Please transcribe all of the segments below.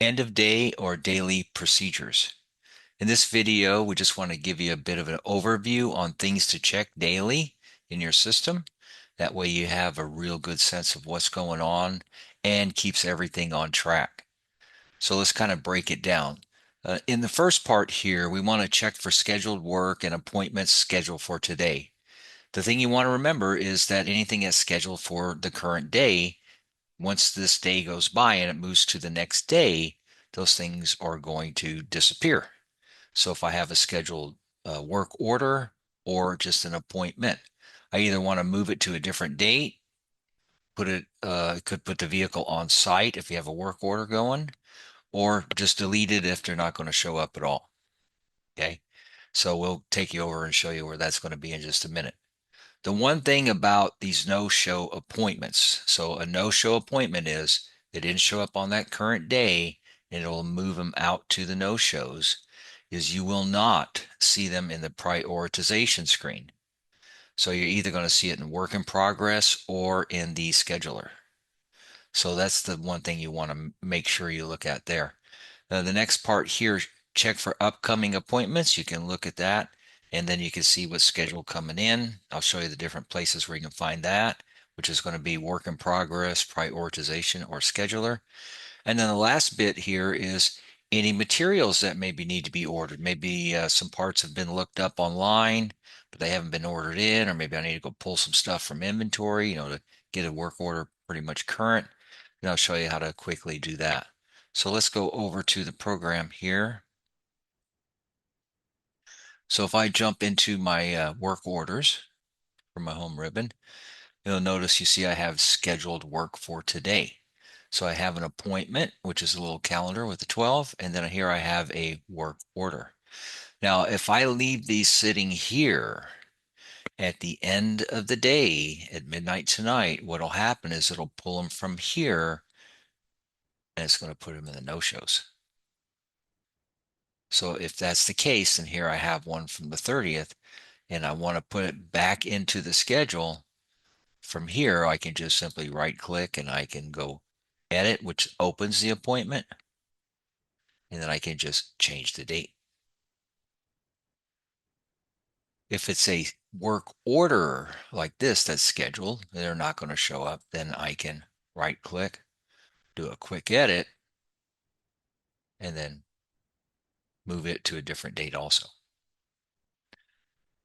End of day or daily procedures. In this video, we just want to give you a bit of an overview on things to check daily in your system. That way you have a real good sense of what's going on and keeps everything on track. So let's kind of break it down. In the first part here, we want to check for scheduled work and appointments scheduled for today. The thing you want to remember is that anything that's scheduled for the current day, once this day goes by and it moves to the next day, those things are going to disappear. So if I have a scheduled work order or just an appointment, I either want to move it to a different date, could put the vehicle on site if you have a work order going, or just delete it if they're not going to show up at all. Okay. So we'll take you over and show you where that's going to be in just a minute. The one thing about these no-show appointments, so a no-show appointment is they didn't show up on that current day and it'll move them out to the no-shows, is you will not see them in the prioritization screen. So you're either going to see it in work in progress or in the scheduler. So that's the one thing you want to make sure you look at there. The next part here, check for upcoming appointments. You can look at that and then you can see what's scheduled coming in. I'll show you the different places where you can find that, which is going to be work in progress, prioritization, or scheduler. And then the last bit here is any materials that maybe need to be ordered. Maybe some parts have been looked up online, but they haven't been ordered in, or maybe I need to go pull some stuff from inventory, to get a work order pretty much current. And I'll show you how to quickly do that. So let's go over to the program here. So if I jump into my work orders from my home ribbon, you'll notice you see I have scheduled work for today. So I have an appointment, which is a little calendar with the 12, and then here I have a work order. Now, if I leave these sitting here at the end of the day at midnight tonight, what'll happen is it'll pull them from here and it's going to put them in the no-shows. So if that's the case, then here I have one from the 30th, and I want to put it back into the schedule. From here, I can just simply right click and I can go edit, which opens the appointment, and then I can just change the date. If it's a work order like this that's scheduled, they're not going to show up, then I can right click, do a quick edit, and then move it to a different date also.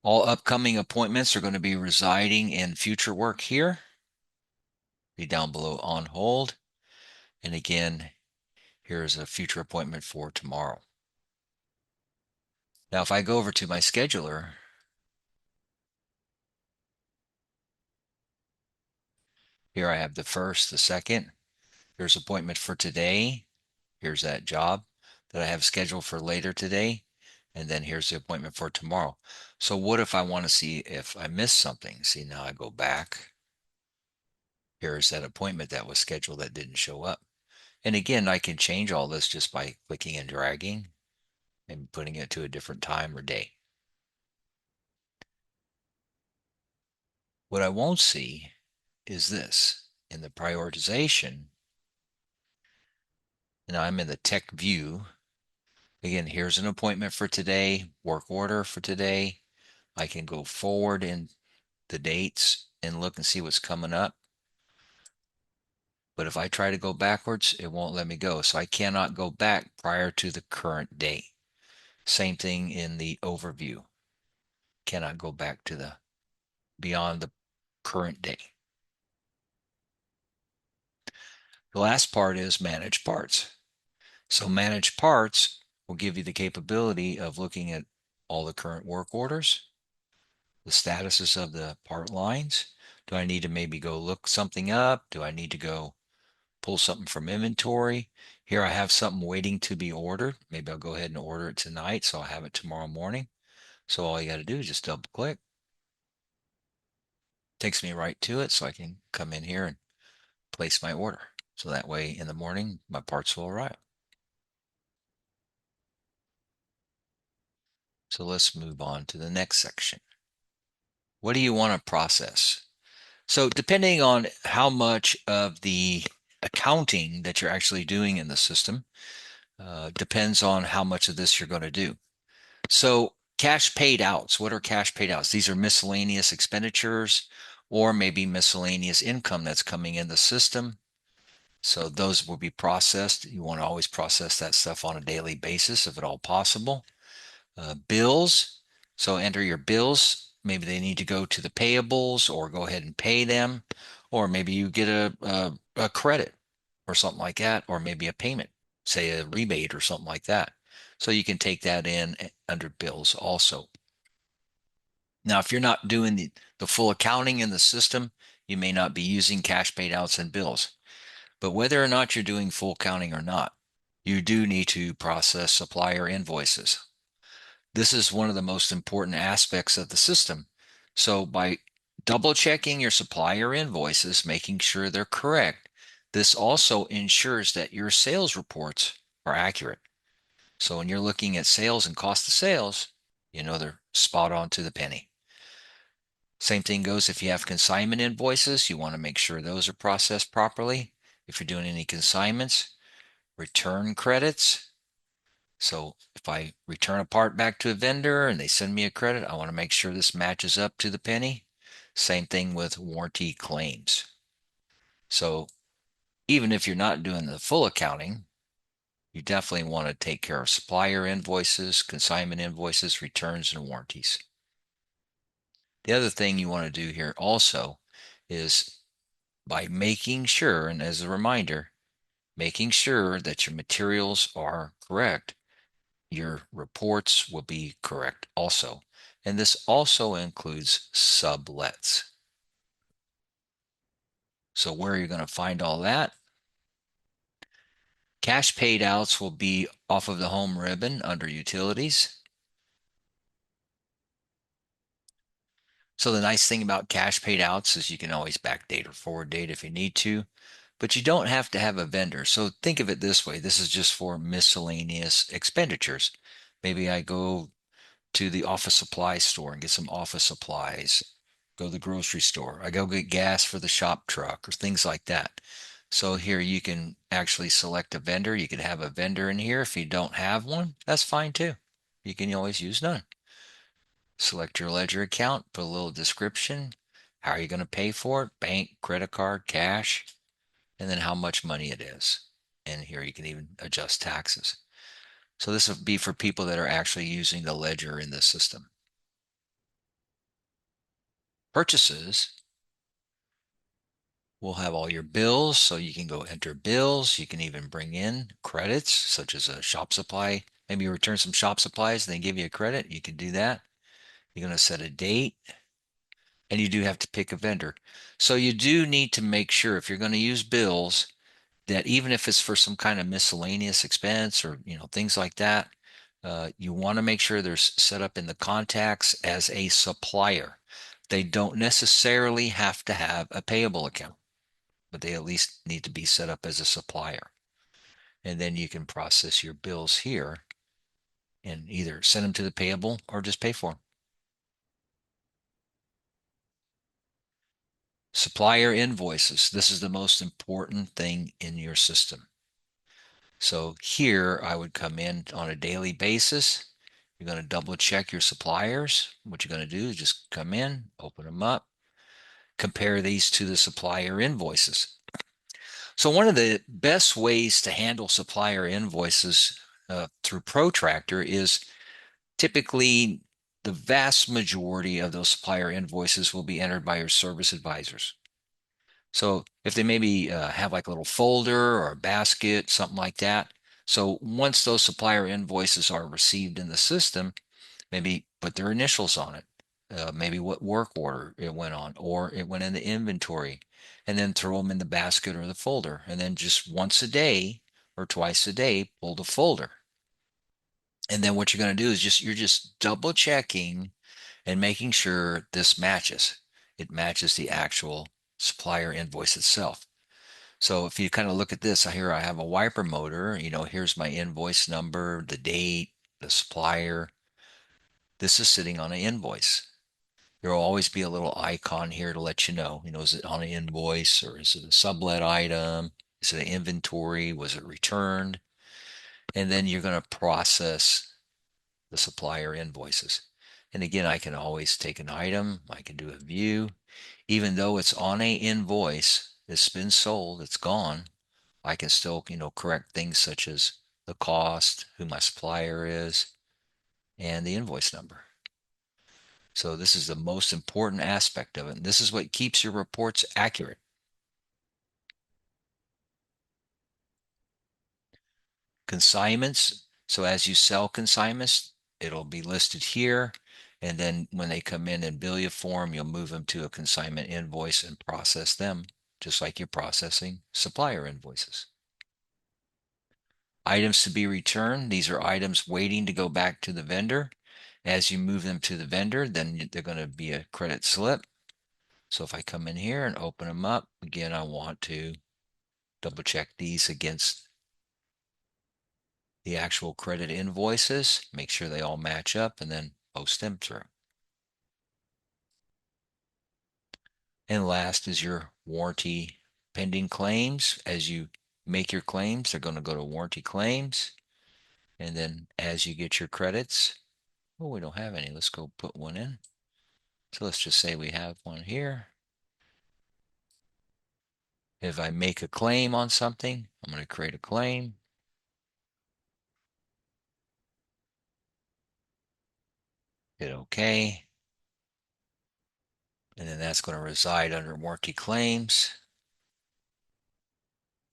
All upcoming appointments are going to be residing in future work here. Be down below on hold. And again, here's a future appointment for tomorrow. Now, if I go over to my scheduler, here I have the first, the second. Here's appointment for today. Here's that job that I have scheduled for later today. And then here's the appointment for tomorrow. So what if I want to see if I missed something? See, now I go back. Here's that appointment that was scheduled that didn't show up. And again, I can change all this just by clicking and dragging and putting it to a different time or day. What I won't see is this. In the prioritization, and I'm in the tech view. Again, here's an appointment for today, work order for today. I can go forward in the dates and look and see what's coming up. But if I try to go backwards, it won't let me go. So I cannot go back prior to the current date. Same thing in the overview. Cannot go back to the beyond the current day. The last part is manage parts. So manage parts will give you the capability of looking at all the current work orders, the statuses of the part lines. Do I need to maybe go look something up? Do I need to go pull something from inventory? Here I have something waiting to be ordered. Maybe I'll go ahead and order it tonight so I'll have it tomorrow morning. So all you got to do is just double click. Takes me right to it so I can come in here and place my order. So that way in the morning my parts will arrive. So let's move on to the next section. What do you want to process? So depending on how much of the accounting that you're actually doing in the system depends on how much of this you're going to do. So cash paid outs, what are cash paid outs? These are miscellaneous expenditures or maybe miscellaneous income that's coming in the system. So those will be processed. You want to always process that stuff on a daily basis if at all possible. Bills, so enter your bills. Maybe they need to go to the payables or go ahead and pay them. Or maybe you get a credit or something like that, or maybe a payment, say a rebate or something like that. So you can take that in under bills also. Now, if you're not doing the full accounting in the system, you may not be using cash paid outs and bills. But whether or not you're doing full accounting or not, you do need to process supplier invoices. This is one of the most important aspects of the system. So by double checking your supplier invoices, making sure they're correct, this also ensures that your sales reports are accurate. So when you're looking at sales and cost of sales, you know they're spot on to the penny. Same thing goes if you have consignment invoices, you want to make sure those are processed properly. If you're doing any consignments, return credits. So if I return a part back to a vendor and they send me a credit, I want to make sure this matches up to the penny. Same thing with warranty claims. So even if you're not doing the full accounting, you definitely want to take care of supplier invoices, consignment invoices, returns, and warranties. The other thing you want to do here also is by making sure, and as a reminder, making sure that your materials are correct, your reports will be correct also. And this also includes sublets. So where are you going to find all that? Cash paid outs will be off of the home ribbon under utilities. So the nice thing about cash paid outs is you can always backdate or forward date if you need to, but you don't have to have a vendor. So think of it this way. This is just for miscellaneous expenditures. Maybe I go to the office supply store and get some office supplies, go to the grocery store, I go get gas for the shop truck or things like that. So here you can actually select a vendor. You can have a vendor in here. If you don't have one, that's fine too. You can always use none. Select your ledger account, put a little description. How are you going to pay for it? Bank, credit card, cash, and then how much money it is. And here you can even adjust taxes. So this would be for people that are actually using the ledger in the system. Purchases will have all your bills, so you can go enter bills. You can even bring in credits, such as a shop supply. Maybe you return some shop supplies and they give you a credit. You can do that. You're going to set a date, and you do have to pick a vendor. So you do need to make sure if you're going to use bills that even if it's for some kind of miscellaneous expense or things like that, you want to make sure they're set up in the contacts as a supplier. They don't necessarily have to have a payable account, but they at least need to be set up as a supplier. And then you can process your bills here and either send them to the payable or just pay for them. Supplier invoices. This is the most important thing in your system. So here I would come in on a daily basis. You're going to double check your suppliers. What you're going to do is just come in, open them up, compare these to the supplier invoices. So one of the best ways to handle supplier invoices through Protractor is typically the vast majority of those supplier invoices will be entered by your service advisors. So if they maybe have like a little folder or a basket, something like that. So once those supplier invoices are received in the system, maybe put their initials on it, maybe what work order it went on, or it went in the inventory, and then throw them in the basket or the folder. And then just once a day or twice a day, pull the folder. And then what you're going to do is you're just double checking and making sure this matches. It matches the actual supplier invoice itself. So if you kind of look at this, here I have a wiper motor, here's my invoice number, the date, the supplier. This is sitting on an invoice. There will always be a little icon here to let you know, is it on an invoice or is it a sublet item? Is it inventory? Was it returned? And then you're going to process the supplier invoices. And again, I can always take an item, I can do a view, even though it's on a invoice, it's been sold, it's gone. I can still, correct things such as the cost, who my supplier is, and the invoice number. So this is the most important aspect of it. And this is what keeps your reports accurate. Consignments. So as you sell consignments, it'll be listed here. And then when they come in bill you form, you'll move them to a consignment invoice and process them, just like you're processing supplier invoices. Items to be returned. These are items waiting to go back to the vendor. As you move them to the vendor, then they're going to be a credit slip. So if I come in here and open them up, again, I want to double check these against the actual credit invoices, make sure they all match up, and then post them through. And last is your warranty pending claims. As you make your claims, they're going to go to warranty claims. And then as you get your credits, well, we don't have any. Let's go put one in. So let's just say we have one here. If I make a claim on something, I'm going to create a claim. Hit OK. And then that's going to reside under warranty claims.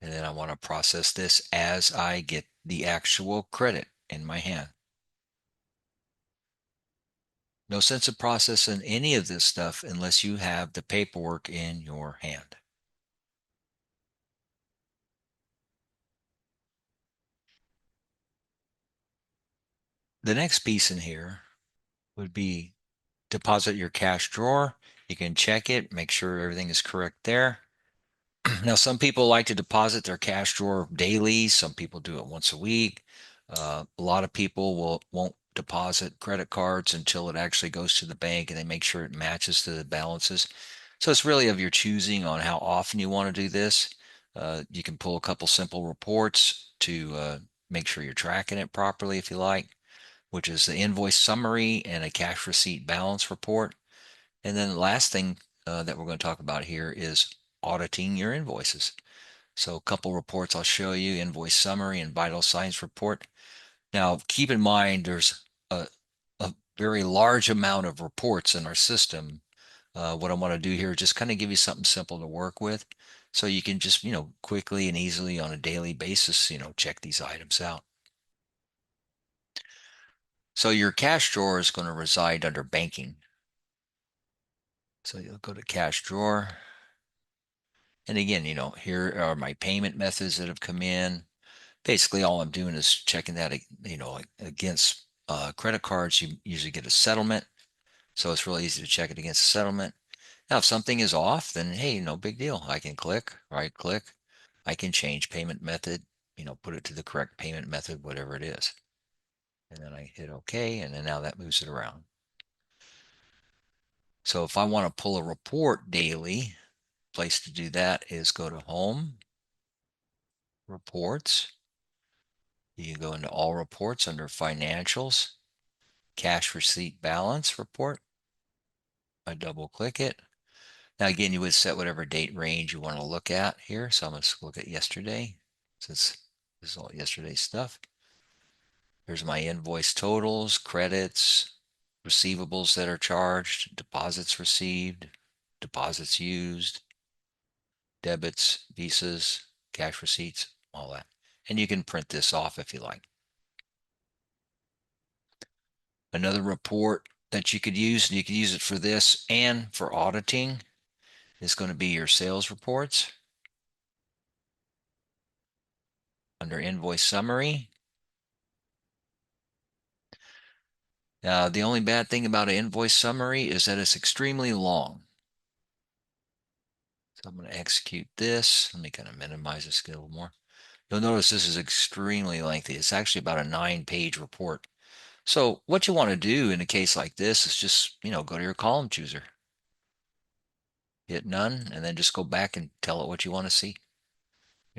And then I want to process this as I get the actual credit in my hand. No sense of processing any of this stuff unless you have the paperwork in your hand. The next piece in here would be deposit your cash drawer. You can check it, make sure everything is correct there. Now, some people like to deposit their cash drawer daily. Some people do it once a week. A lot of people won't deposit credit cards until it actually goes to the bank and they make sure it matches to the balances. So it's really of your choosing on how often you want to do this. You can pull a couple simple reports to make sure you're tracking it properly if you like, which is the invoice summary and a cash receipt balance report. And then the last thing that we're going to talk about here is auditing your invoices. So a couple reports I'll show you, invoice summary and vital signs report. Now, keep in mind there's a very large amount of reports in our system. What I want to do here is just kind of give you something simple to work with so you can just, quickly and easily on a daily basis, check these items out. So your cash drawer is going to reside under banking. So you'll go to cash drawer. And again, here are my payment methods that have come in. Basically, all I'm doing is checking that, against credit cards. You usually get a settlement. So it's really easy to check it against a settlement. Now, if something is off, then hey, no big deal. I can right click. I can change payment method, put it to the correct payment method, whatever it is. And then I hit OK, and then now that moves it around. So if I want to pull a report daily, place to do that is go to Home, Reports. You can go into All Reports under Financials, Cash Receipt Balance Report. I double click it. Now again, you would set whatever date range you want to look at here. So I'm going to look at yesterday since this is all yesterday's stuff. Here's my invoice totals, credits, receivables that are charged, deposits received, deposits used, debits, visas, cash receipts, all that. And you can print this off if you like. Another report that you could use, and you could use it for this and for auditing, is going to be your sales reports. Under invoice summary. Now, the only bad thing about an invoice summary is that it's extremely long. So I'm going to execute this. Let me kind of minimize this a little more. You'll notice this is extremely lengthy. It's actually about a 9-page report. So what you want to do in a case like this is just, go to your column chooser, hit none, and then just go back and tell it what you want to see.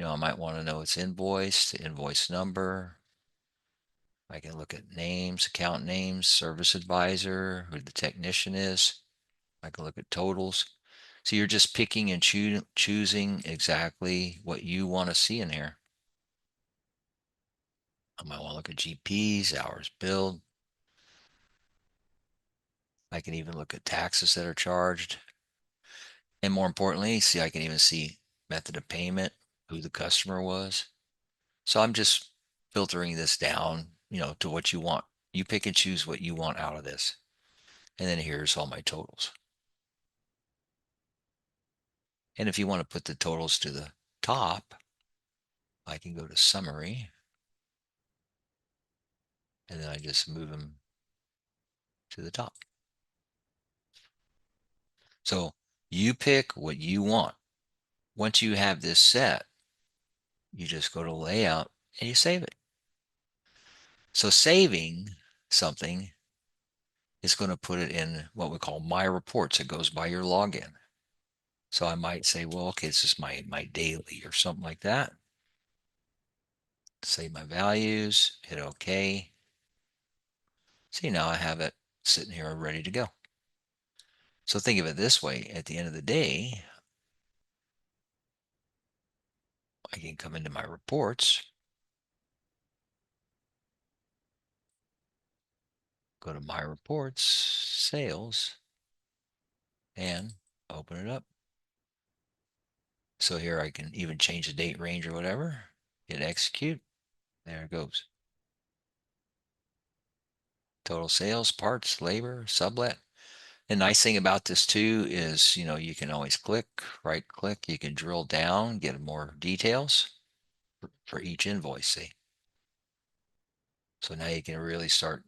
I might want to know its invoice, the invoice number. I can look at names, account names, service advisor, who the technician is. I can look at totals. So you're just picking and choosing exactly what you want to see in here. I might want to look at GPs, hours billed. I can even look at taxes that are charged. And more importantly, see, I can even see method of payment, who the customer was. So I'm just filtering this down, to what you want. You pick and choose what you want out of this. And then here's all my totals. And if you want to put the totals to the top, I can go to summary and then I just move them to the top. So you pick what you want. Once you have this set, you just go to layout and you save it. So saving something is going to put it in what we call my reports. It goes by your login. So I might say, well, okay, this is my daily or something like that. Save my values, hit OK. See, now I have it sitting here ready to go. So think of it this way. At the end of the day, I can come into my reports, go to my reports, sales, and open it up. So here I can even change the date range or whatever, hit execute. There it goes. Total sales, parts, labor, sublet. The nice thing about this too is, you can always right click, you can drill down, get more details for each invoice, see. So now you can really start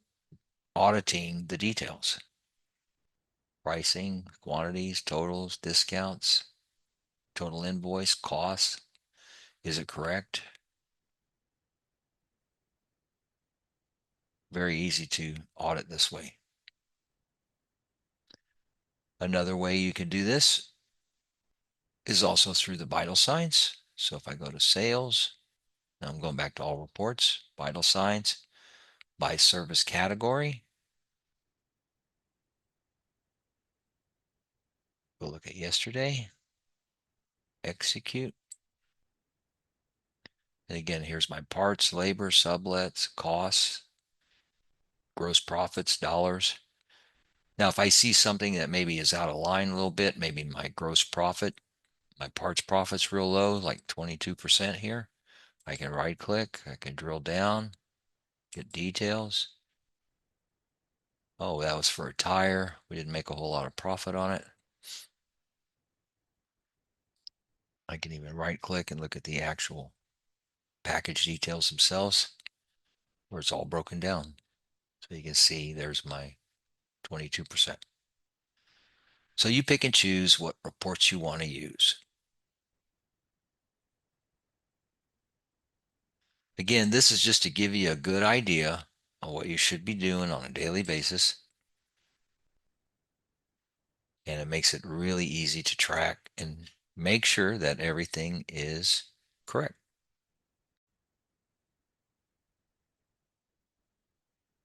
auditing the details. Pricing, quantities, totals, discounts, total invoice, costs. Is it correct? Very easy to audit this way. Another way you can do this is also through the vital signs. So if I go to sales, now I'm going back to all reports, vital signs, by service category. We'll look at yesterday, execute. And again, here's my parts, labor, sublets, costs, gross profits, dollars. Now, if I see something that maybe is out of line a little bit, maybe my gross profit, my parts profit's real low, like 22% here, I can right click, I can drill down, get details. Oh, that was for a tire. We didn't make a whole lot of profit on it. I can even right click and look at the actual package details themselves where it's all broken down. So you can see there's my 22%. So you pick and choose what reports you want to use. Again, this is just to give you a good idea of what you should be doing on a daily basis. And it makes it really easy to track and make sure that everything is correct.